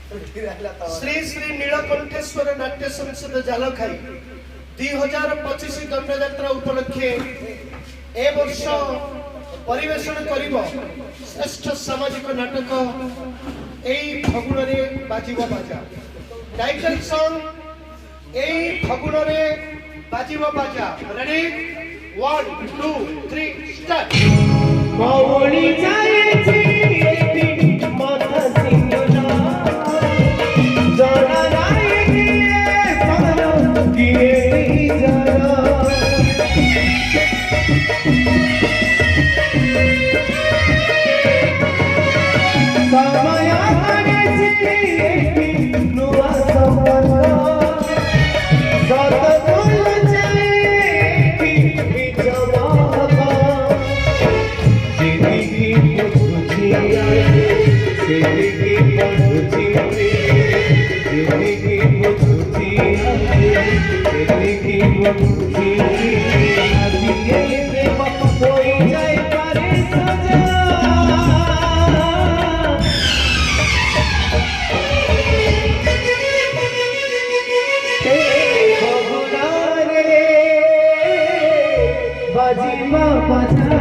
श्री श्री नीलकंठेश्वर नाट्य संसद जालखाई 2025 दंडयात्रा उपलक्षे ए वर्ष परिवेशन करिब श्रेष्ठ सामाजिक नाटक एई फगुण रे बाजिबो बाजा। टाइटल सॉन्ग एई फगुण रे बाजिबो बाजा। Ready 1 2 3 start. मौली जाए छी माथा सिंगना जरा राय किए पारो किए जरा समय आगे छी नुआ सपना सत बोल जाए कि जवाबा जिंदगी बुझी जिंदगी बुझी जिंदगी बुझी जिंदगी बुझी जिए बेवक कोई जाए करे सजा बाजी माँ बजा